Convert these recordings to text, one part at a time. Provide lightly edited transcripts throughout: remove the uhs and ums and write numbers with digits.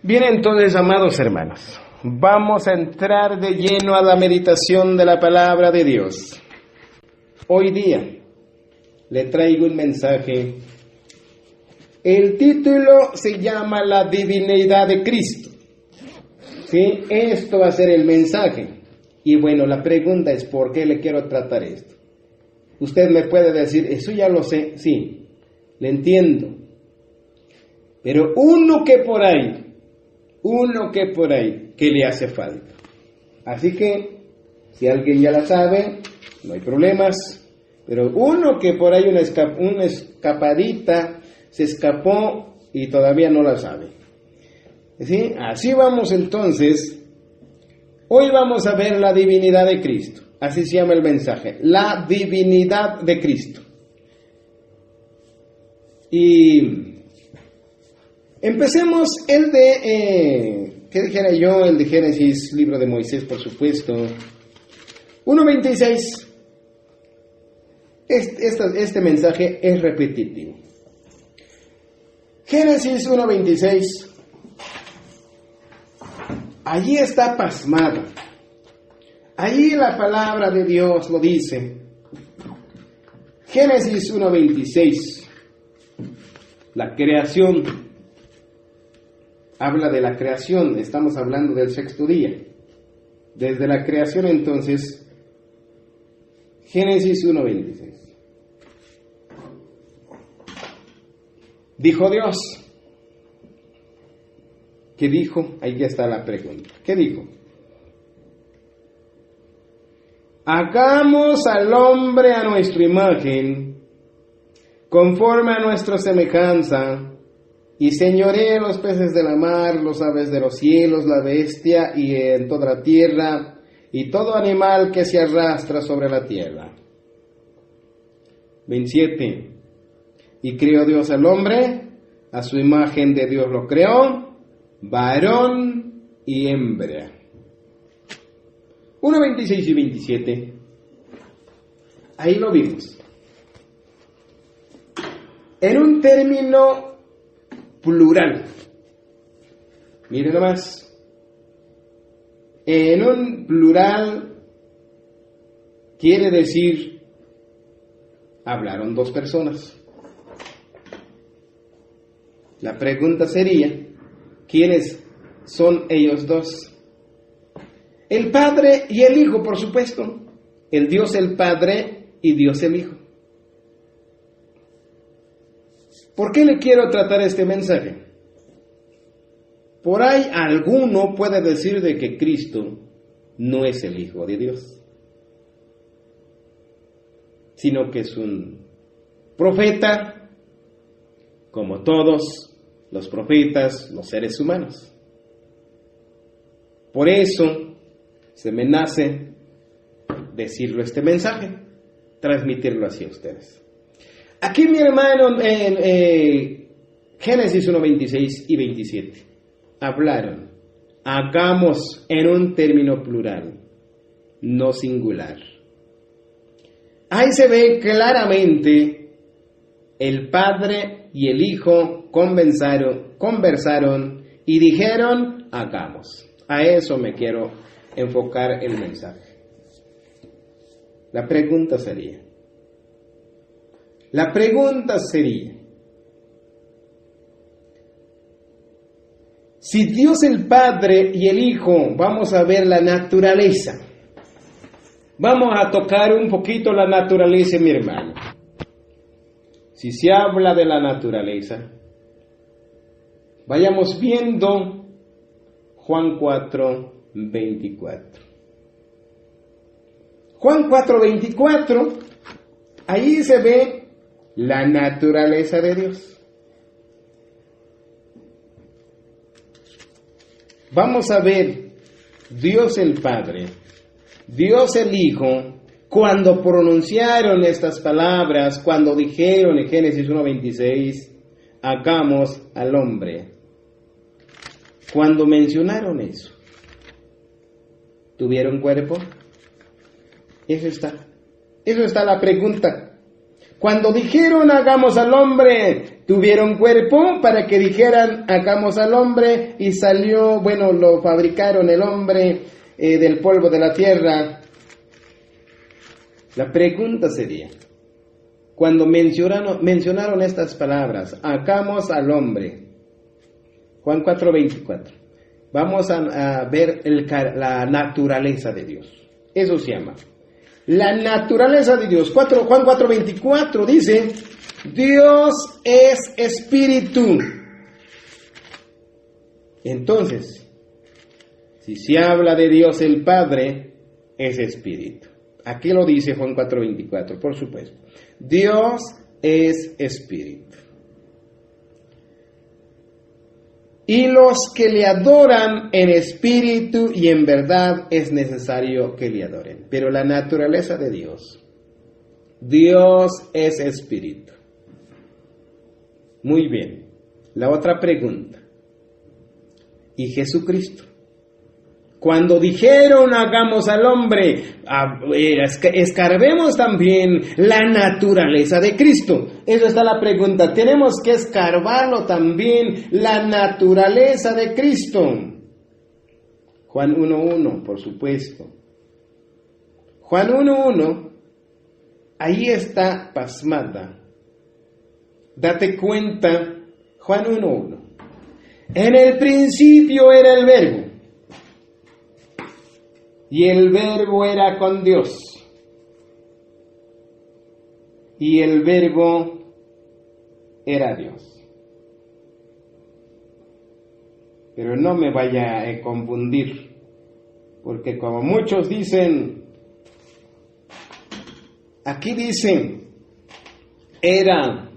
Bien, entonces, amados hermanos, vamos a entrar de lleno a la meditación de la palabra de Dios. Hoy día le traigo un mensaje. El título se llama La divinidad de Cristo. ¿Sí? Esto va a ser el mensaje. Y bueno, la pregunta es, ¿por qué le quiero tratar esto? Usted me puede decir, eso ya lo sé, sí, le entiendo. Pero uno que por ahí, que le hace falta. Así que, si alguien ya la sabe, no hay problemas. Pero uno que por ahí una escapadita, se escapó y todavía no la sabe. ¿Sí? Así vamos entonces. Hoy vamos a ver la divinidad de Cristo. Así se llama el mensaje. La divinidad de Cristo. Y empecemos el de, ¿qué dijera yo? El de Génesis, libro de Moisés, por supuesto. 1:26. Este mensaje es repetitivo. Génesis 1:26. Allí está pasmado. Allí la palabra de Dios lo dice. Génesis 1:26. La creación. Habla de la creación. Estamos hablando del sexto día. Desde la creación entonces. Génesis 1:26. Dijo Dios. ¿Qué dijo? Ahí ya está la pregunta. ¿Qué dijo? Hagamos al hombre a nuestra imagen, conforme a nuestra semejanza, y señoree los peces de la mar, los aves de los cielos, la bestia y en toda la tierra, y todo animal que se arrastra sobre la tierra. 27. Y creó Dios al hombre, a su imagen de Dios lo creó, varón y hembra. 1:26 y 27. Ahí lo vimos. En un término plural. Miren nomás. En un plural quiere decir hablaron dos personas. La pregunta sería, ¿quiénes son ellos dos? El Padre y el Hijo, por supuesto. El Dios el Padre y Dios el Hijo. ¿Por qué le quiero tratar este mensaje? Por ahí alguno puede decir de que Cristo no es el Hijo de Dios, sino que es un profeta, como todos los profetas, los seres humanos. Por eso se me nace decirlo este mensaje, transmitirlo hacia ustedes. Aquí mi hermano en Génesis 1:26 y 27 hablaron, hagamos en un término plural, no singular. Ahí se ve claramente el Padre y el Hijo conversaron y dijeron, hagamos. A eso me quiero enfocar el mensaje. La pregunta sería, si Dios el Padre y el Hijo, vamos a ver la naturaleza. Vamos a tocar un poquito la naturaleza, mi hermano. Si se habla de la naturaleza, vayamos viendo Juan 4:24. Juan 4:24, ahí se ve la naturaleza de Dios. Vamos a ver Dios el Padre, Dios el Hijo, cuando pronunciaron estas palabras, cuando dijeron en Génesis 1:26, hagamos al hombre. Cuando mencionaron eso, ¿tuvieron cuerpo? Eso está la pregunta. Cuando dijeron hagamos al hombre, tuvieron cuerpo para que dijeran, hagamos al hombre, y salió, bueno, lo fabricaron el hombre del polvo de la tierra. La pregunta sería, cuando mencionaron estas palabras, hagamos al hombre, Juan 4:24, vamos a ver la naturaleza de Dios. Eso se llama la naturaleza de Dios. Juan 4:24 dice, Dios es espíritu. Entonces, si se habla de Dios el Padre, es espíritu. Aquí lo dice Juan 4:24, por supuesto. Dios es espíritu. Y los que le adoran en espíritu y en verdad es necesario que le adoren. Pero la naturaleza de Dios, Dios es espíritu. Muy bien. La otra pregunta. ¿Y Jesucristo? Cuando dijeron hagamos al hombre, escarbemos también la naturaleza de Cristo. Eso está la pregunta. Tenemos que escarbarlo también, la naturaleza de Cristo. Juan 1:1, por supuesto. Juan 1:1, ahí está pasmada. Date cuenta, Juan 1:1. En el principio era el Verbo. Y el Verbo era con Dios. Y el Verbo era Dios. Pero no me vaya a confundir, porque como muchos dicen, aquí dicen, era,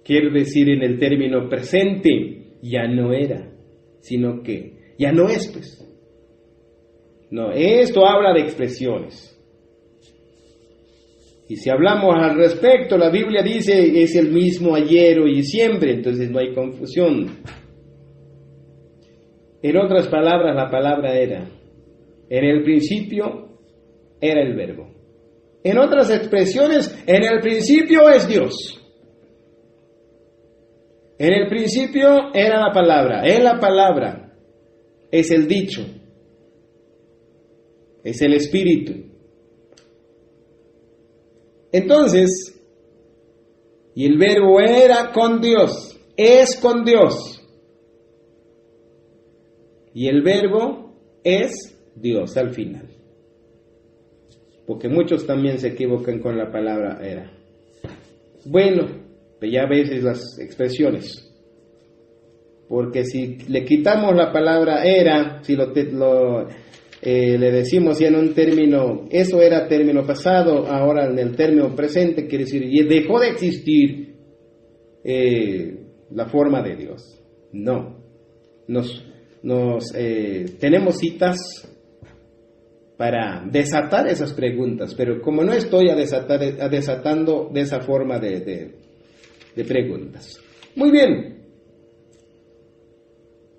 quiero decir en el término presente, ya no era, sino que ya no es, pues. No, esto habla de expresiones. Y si hablamos al respecto, la Biblia dice es el mismo ayer, hoy y siempre, entonces no hay confusión. En otras palabras, la palabra era, en el principio era el Verbo. En otras expresiones, en el principio es Dios. En el principio era la palabra, es la palabra, es el dicho. Es el Espíritu. Entonces, y el Verbo era con Dios, es con Dios. Y el Verbo es Dios al final. Porque muchos también se equivocan con la palabra era. Bueno, pues ya ves las expresiones. Porque si le quitamos la palabra era, si le decimos ya en un término, eso era término pasado, ahora en el término presente quiere decir, y dejó de existir la forma de Dios. No. Tenemos citas para desatar esas preguntas, pero como no estoy desatando de esa forma de preguntas. Muy bien.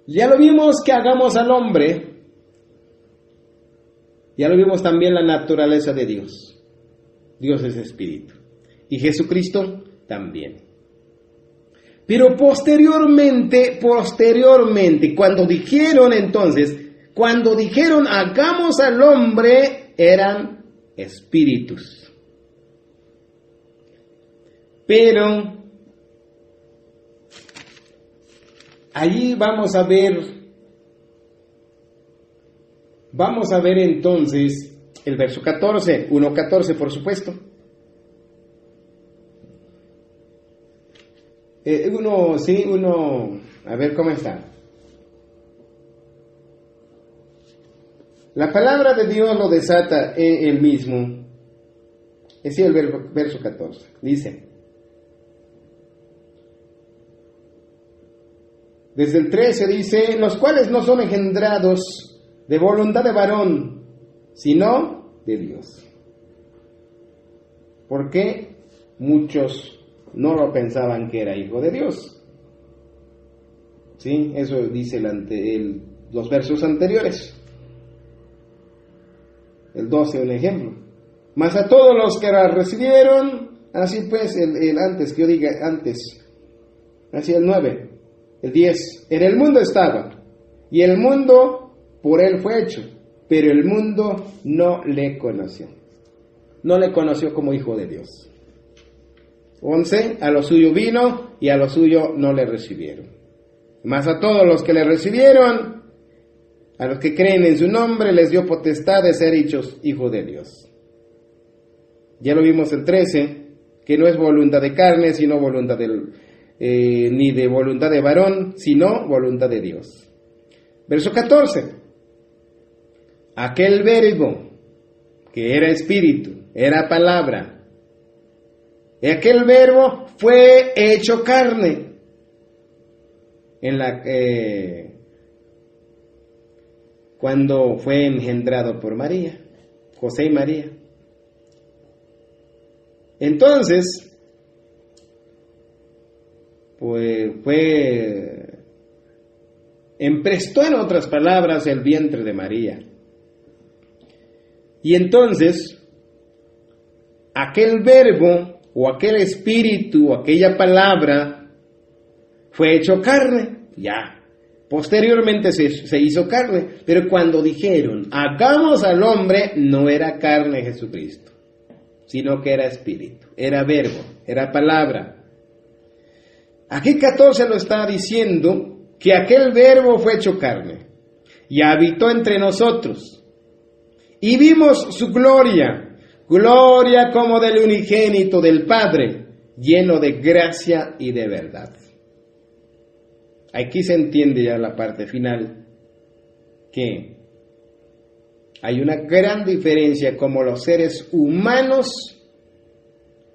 Ya lo vimos que hagamos al hombre. Ya lo vimos también la naturaleza de Dios. Dios es espíritu. Y Jesucristo también. Pero posteriormente, cuando dijeron hagamos al hombre, eran espíritus. Pero allí vamos a ver entonces el verso 14, 1:14 por supuesto. A ver cómo está. La palabra de Dios lo desata él mismo. Es el verso 14. Dice, desde el 13 dice, los cuales no son engendrados de voluntad de varón, sino de Dios. Porque muchos no lo pensaban que era hijo de Dios. ¿Sí? Eso dice los versos anteriores. El 12, un ejemplo. Mas a todos los que la recibieron, Así pues, el antes, que yo diga antes, así el 9, el 10, en el mundo estaba, y el mundo por él fue hecho, pero el mundo no le conoció. No le conoció como hijo de Dios. 11, a lo suyo vino y a lo suyo no le recibieron. Mas a todos los que le recibieron, a los que creen en su nombre, les dio potestad de ser hechos hijos de Dios. Ya lo vimos el 13, que no es voluntad de carne, sino voluntad ni de voluntad de varón, sino voluntad de Dios. Verso 14, aquel verbo que era espíritu, era palabra, y aquel verbo fue hecho carne cuando fue engendrado por María, José y María. Entonces, pues emprestó, en otras palabras, el vientre de María. Y entonces, aquel verbo, o aquel espíritu, o aquella palabra, fue hecho carne, ya. Posteriormente se hizo carne, pero cuando dijeron, hagamos al hombre, no era carne Jesucristo, sino que era espíritu, era verbo, era palabra. Aquí 14 lo está diciendo, que aquel verbo fue hecho carne, y habitó entre nosotros, y vimos su gloria, gloria como del unigénito del Padre, lleno de gracia y de verdad. Aquí se entiende ya la parte final, que hay una gran diferencia como los seres humanos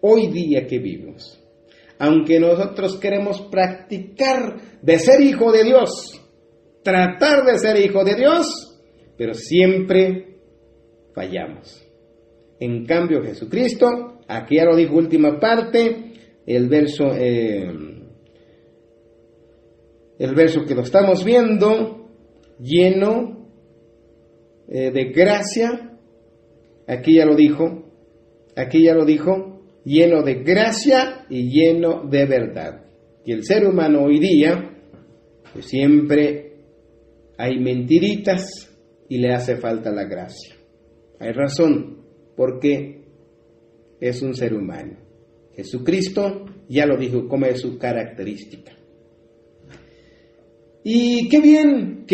hoy día que vivimos. Aunque nosotros queremos practicar de ser hijo de Dios, tratar de ser hijo de Dios, pero siempre fallamos. En cambio Jesucristo, aquí ya lo dijo última parte, el verso que lo estamos viendo, lleno de gracia, aquí ya lo dijo, lleno de gracia y lleno de verdad. Y el ser humano hoy día, pues siempre hay mentiritas y le hace falta la gracia. Hay razón, porque es un ser humano. Jesucristo ya lo dijo, como es su característica. Y qué bien.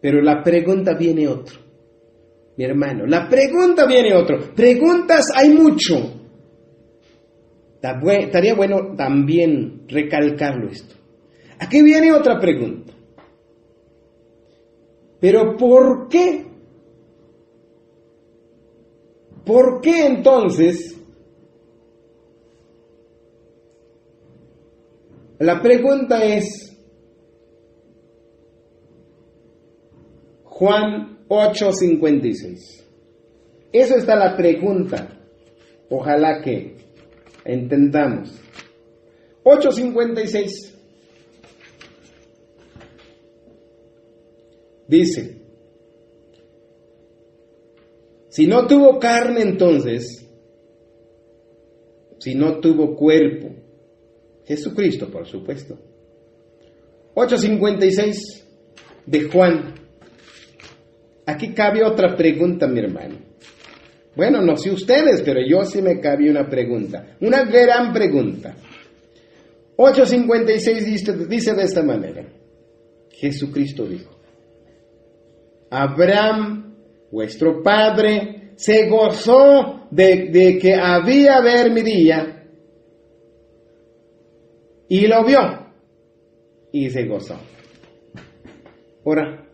Pero la pregunta viene otro. Mi hermano, la pregunta viene otro. Preguntas hay mucho. Estaría bueno también recalcarlo esto. Aquí viene otra pregunta. Pero ¿por qué? ¿Por qué entonces? La pregunta es Juan 8:56. Eso está la pregunta. Ojalá que entendamos. 8:56. Dice, si no tuvo carne entonces, si no tuvo cuerpo, Jesucristo, por supuesto. 8:56 de Juan. Aquí cabe otra pregunta, mi hermano. Bueno, no sé ustedes, pero yo sí me cabe una pregunta. Una gran pregunta. 8:56 dice de esta manera. Jesucristo dijo, Abraham, vuestro padre, se gozó de que había ver mi día, y lo vio, y se gozó. Ahora,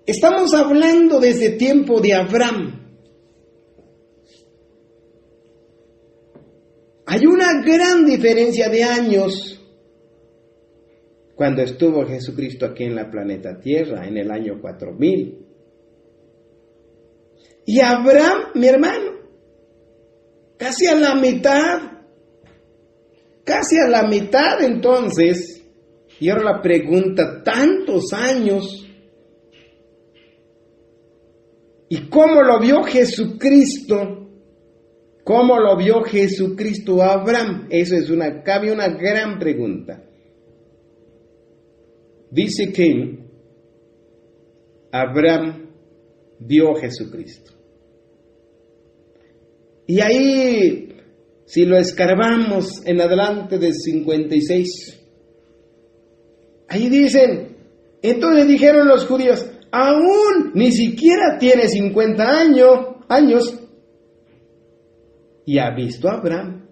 estamos hablando desde tiempo de Abraham. Hay una gran diferencia de años cuando estuvo Jesucristo aquí en la planeta Tierra, en el año 4000. Y Abraham, mi hermano, casi a la mitad entonces, y ahora la pregunta, tantos años, ¿Y cómo lo vio Jesucristo? ¿Cómo lo vio Jesucristo a Abraham? Eso es cabe una gran pregunta. Dice que Abraham vio a Jesucristo. Y ahí, si lo escarbamos en adelante del 56, ahí dicen, entonces dijeron los judíos, aún ni siquiera tiene 50 años, y ha visto a Abraham.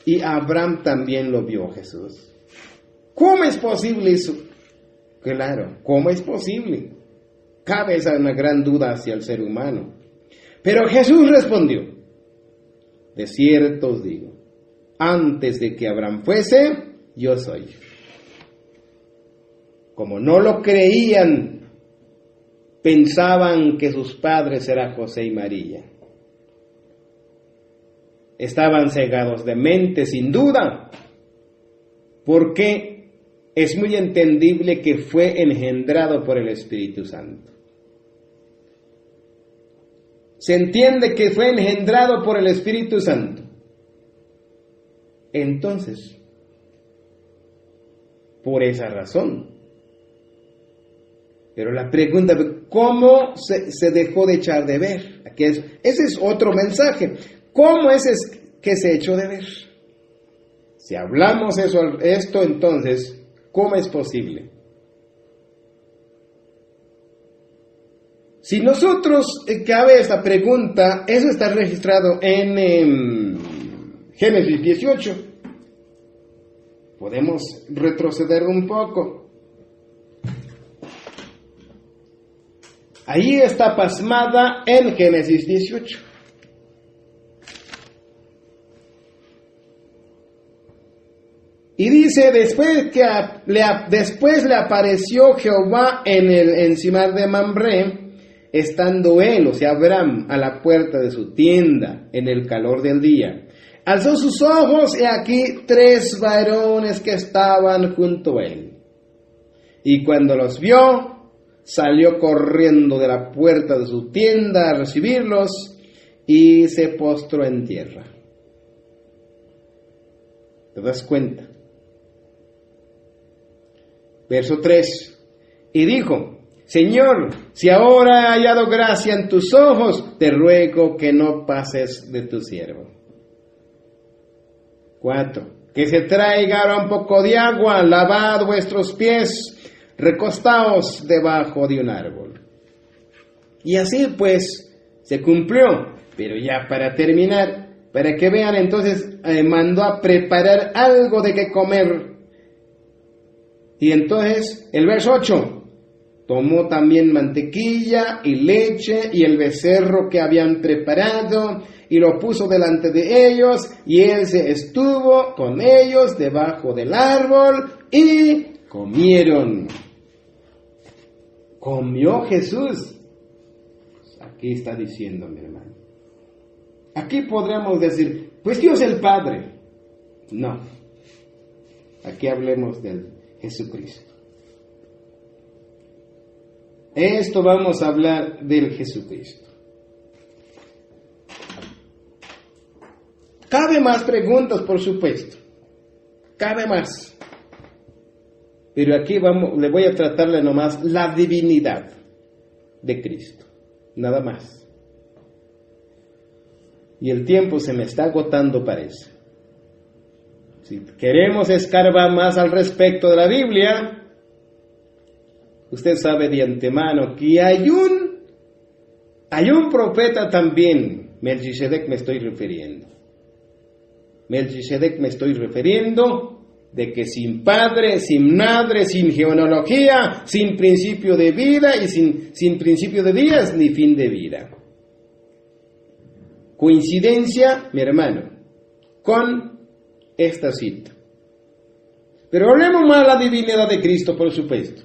Y Abraham también lo vio a Jesús. ¿Cómo es posible eso? Claro, ¿cómo es posible? Cabe esa una gran duda hacia el ser humano. Pero Jesús respondió, de cierto os digo, antes de que Abraham fuese, yo soy. Como no lo creían, pensaban que sus padres eran José y María. Estaban cegados de mente, sin duda, porque es muy entendible que fue engendrado por el Espíritu Santo. Se entiende que fue engendrado por el Espíritu Santo. Entonces, por esa razón. Pero la pregunta, ¿cómo se dejó de echar de ver? Ese es otro mensaje. ¿Cómo es que se echó de ver? Si hablamos esto, entonces, ¿cómo es posible? Si nosotros cabe esta pregunta, eso está registrado en Génesis 18. Podemos retroceder un poco. Ahí está pasmada en Génesis 18. Y dice, después le apareció Jehová en el encinar de Mamre, estando él, o sea, Abraham, a la puerta de su tienda, en el calor del día. Alzó sus ojos, y aquí 3 varones que estaban junto a él. Y cuando los vio, salió corriendo de la puerta de su tienda a recibirlos, y se postró en tierra. ¿Te das cuenta? Verso 3. Y dijo, Señor, si ahora he hallado gracia en tus ojos, te ruego que no pases de tu siervo. 4. Que se traiga ahora un poco de agua, lavad vuestros pies, recostaos debajo de un árbol. Y así pues se cumplió. Pero ya para terminar, para que vean, entonces mandó a preparar algo de que comer. Y entonces el verso 8. Tomó también mantequilla y leche y el becerro que habían preparado y lo puso delante de ellos, y él se estuvo con ellos debajo del árbol y comieron. ¿Comió Jesús? Pues aquí está diciendo, mi hermano. Aquí podríamos decir, pues Dios el Padre. No. Aquí hablemos del Jesucristo. Esto vamos a hablar del Jesucristo. Cabe más preguntas, por supuesto. Cabe más. Pero aquí le voy a tratarle nomás la divinidad de Cristo. Nada más. Y el tiempo se me está agotando, parece. Si queremos escarbar más al respecto de la Biblia, usted sabe de antemano que hay un profeta también. Melquisedec me estoy refiriendo. Melquisedec me estoy refiriendo de que sin padre, sin madre, sin genealogía, sin principio de vida y sin principio de días ni fin de vida. Coincidencia, mi hermano, con esta cita. Pero hablemos más de la divinidad de Cristo, por supuesto.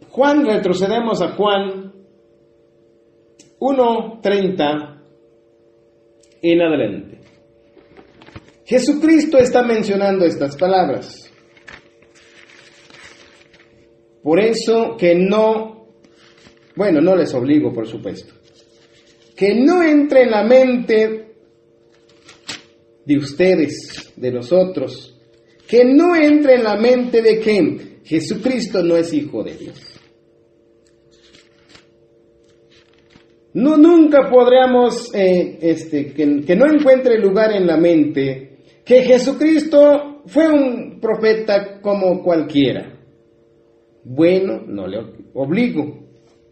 Juan, retrocedemos a Juan 1:30 en adelante. Jesucristo está mencionando estas palabras. Por eso que no les obligo, por supuesto, que no entre en la mente de ustedes, de nosotros, que no entre en la mente de que Jesucristo no es hijo de Dios. No, nunca podríamos, que no encuentre lugar en la mente que Jesucristo fue un profeta como cualquiera. Bueno, no le obligo,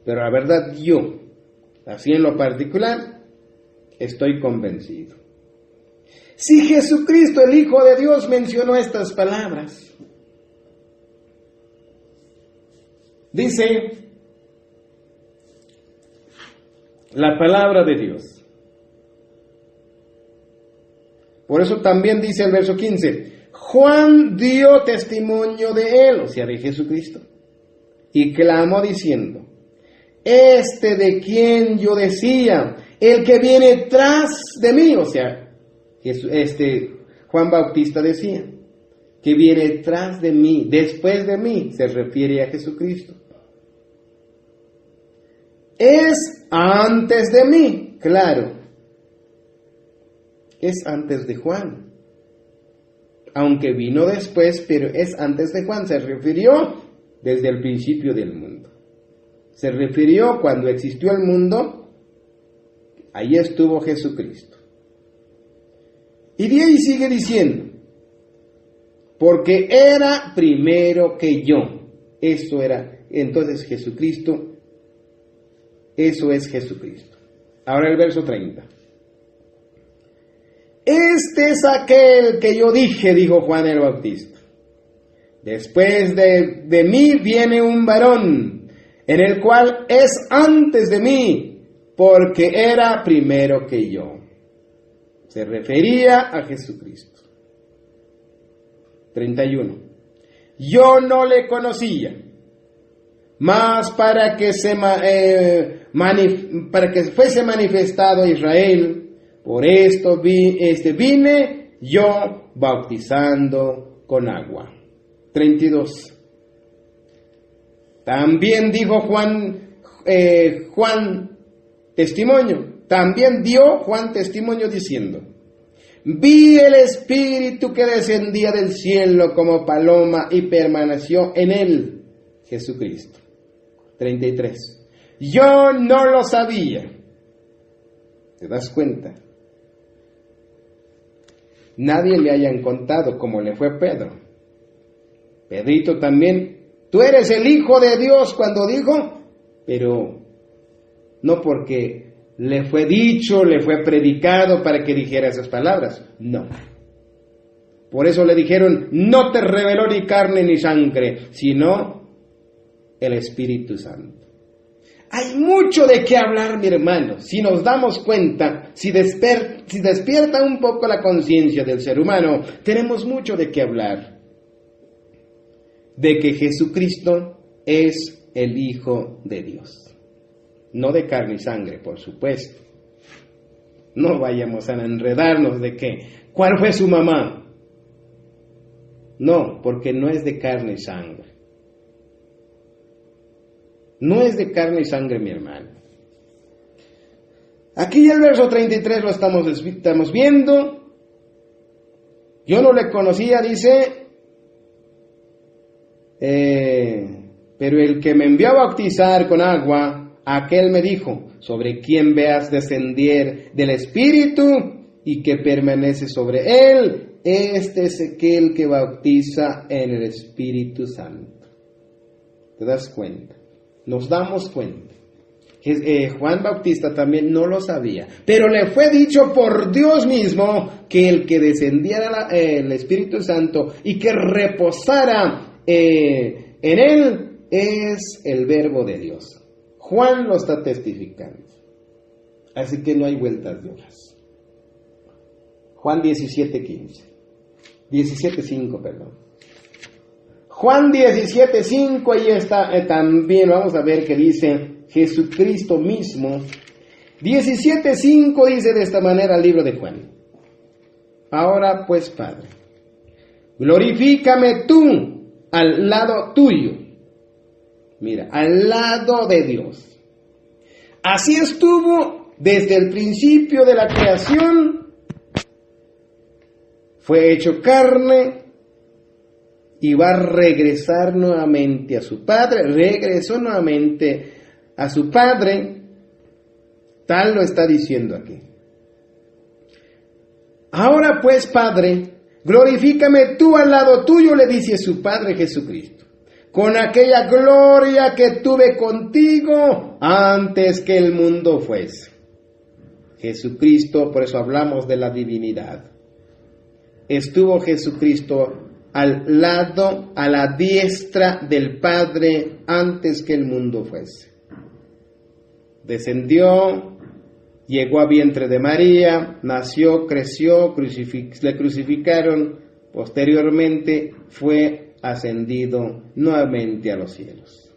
pero la verdad yo, así en lo particular, estoy convencido. Si Jesucristo, el Hijo de Dios, mencionó estas palabras, dice la palabra de Dios. Por eso también dice el verso 15, Juan dio testimonio de él, o sea, de Jesucristo, y clamó diciendo, de quien yo decía, el que viene tras de mí, o sea, Juan Bautista decía, que viene tras de mí, después de mí, se refiere a Jesucristo. Es antes de mí, claro, es antes de Juan, aunque vino después, pero es antes de Juan, se refirió desde el principio del mundo, se refirió cuando existió el mundo, ahí estuvo Jesucristo. Y de ahí sigue diciendo, porque era primero que yo, eso era, entonces Jesucristo, eso es Jesucristo. Ahora el verso 30. Este es aquel que yo dije, dijo Juan el Bautista. Después de mí viene un varón, en el cual es antes de mí, porque era primero que yo. Se refería a Jesucristo. 31. Yo no le conocía, mas para que fuese manifestado a Israel, por esto vine yo bautizando con agua. 32. También dijo Juan testimonio. También dio Juan testimonio diciendo, vi el Espíritu que descendía del cielo como paloma y permaneció en él, Jesucristo. 33. Yo no lo sabía. ¿Te das cuenta? Nadie le hayan contado como le fue Pedro. Pedrito también, tú eres el Hijo de Dios cuando dijo, pero no porque le fue dicho, le fue predicado para que dijera esas palabras, no. Por eso le dijeron, no te reveló ni carne ni sangre, sino el Espíritu Santo. Hay mucho de qué hablar, mi hermano, si nos damos cuenta, si despierta un poco la conciencia del ser humano, tenemos mucho de qué hablar. De que Jesucristo es el Hijo de Dios. No de carne y sangre, por supuesto. No vayamos a enredarnos de ¿cuál fue su mamá? No, porque no es de carne y sangre. No es de carne y sangre, mi hermano. Aquí el verso 33 lo estamos viendo. Yo no le conocía, dice, pero el que me envió a bautizar con agua, aquel me dijo, sobre quien veas descender del Espíritu y que permanece sobre él, este es aquel que bautiza en el Espíritu Santo. ¿Te das cuenta? Nos damos cuenta. Juan Bautista también no lo sabía, pero le fue dicho por Dios mismo que el que descendiera el Espíritu Santo y que reposara en él es el Verbo de Dios. Juan lo está testificando. Así que no hay vueltas de hojas. Juan 17:5, perdón. Juan 17:5, ahí está también, vamos a ver qué dice Jesucristo mismo. 17:5 dice de esta manera el libro de Juan. Ahora pues, Padre, glorifícame tú al lado tuyo, Mira, al lado de Dios. Así estuvo desde el principio de la creación. Fue hecho carne y va a regresar nuevamente a su Padre. Regresó nuevamente a su Padre. Tal lo está diciendo aquí. Ahora pues, Padre, glorifícame tú al lado tuyo, le dice su Padre Jesucristo, con aquella gloria que tuve contigo antes que el mundo fuese. Jesucristo, por eso hablamos de la divinidad. Estuvo Jesucristo al lado, a la diestra del Padre antes que el mundo fuese. Descendió, llegó a vientre de María, nació, creció, le crucificaron, posteriormente fue ascendido nuevamente a los cielos.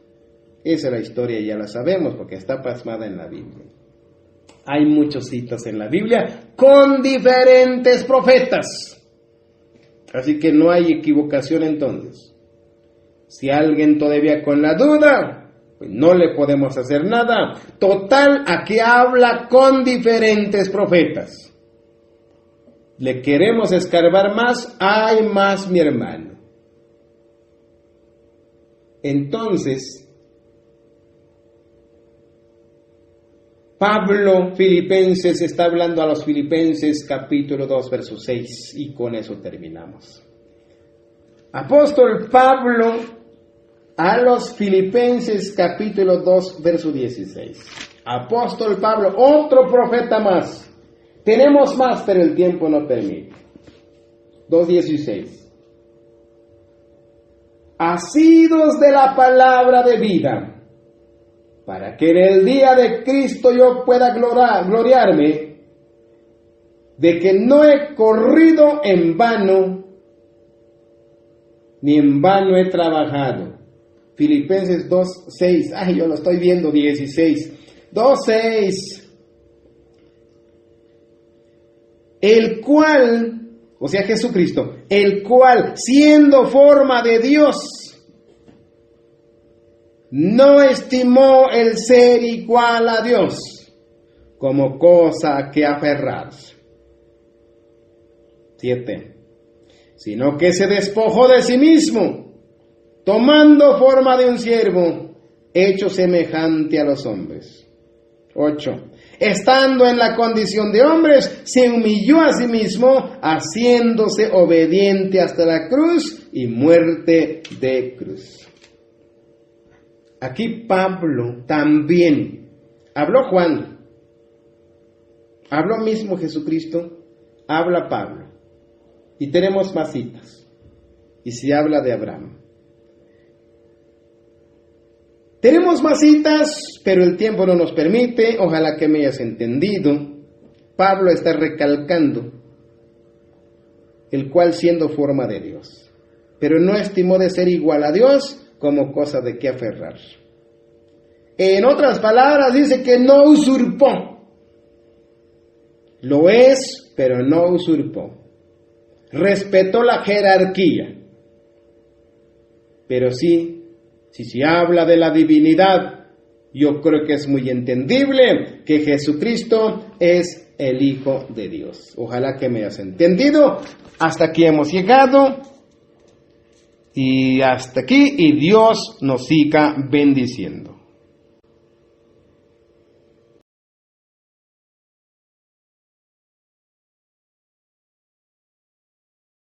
Esa es la historia, ya la sabemos porque está plasmada en la Biblia. Hay muchos citas en la Biblia con diferentes profetas. Así que no hay equivocación entonces. Si alguien todavía con la duda, pues no le podemos hacer nada. Total, aquí habla con diferentes profetas. ¿Le queremos escarbar más? Hay más, mi hermano. Entonces, Pablo, Filipenses, está hablando a los Filipenses, capítulo 2, verso 6, y con eso terminamos. Apóstol Pablo a los Filipenses, capítulo 2, verso 16. Apóstol Pablo, otro profeta más. Tenemos más, pero el tiempo no permite. 2:16. Asidos de la palabra de vida, para que en el día de Cristo yo pueda gloriarme de que no he corrido en vano, ni en vano he trabajado. Filipenses 2:6, ay, yo lo estoy viendo, 16. 2:6. El cual, o sea Jesucristo, el cual siendo forma de Dios, no estimó el ser igual a Dios como cosa a que aferrarse. 7. Sino que se despojó de sí mismo, tomando forma de un siervo, hecho semejante a los hombres. 8. Estando en la condición de hombres, se humilló a sí mismo, haciéndose obediente hasta la cruz y muerte de cruz. Aquí Pablo también, habló Juan, habló mismo Jesucristo, habla Pablo, y tenemos más citas, y se habla de Abraham. Tenemos más citas, pero el tiempo no nos permite, ojalá que me hayas entendido. Pablo está recalcando, el cual siendo forma de Dios, pero no estimó de ser igual a Dios, como cosa de que aferrar. En otras palabras, dice que no usurpó. Lo es, pero no usurpó. Respetó la jerarquía. Pero sí, si se habla de la divinidad, yo creo que es muy entendible que Jesucristo es el Hijo de Dios. Ojalá que me hayas entendido. Hasta aquí hemos llegado. Y hasta aquí, y Dios nos siga bendiciendo.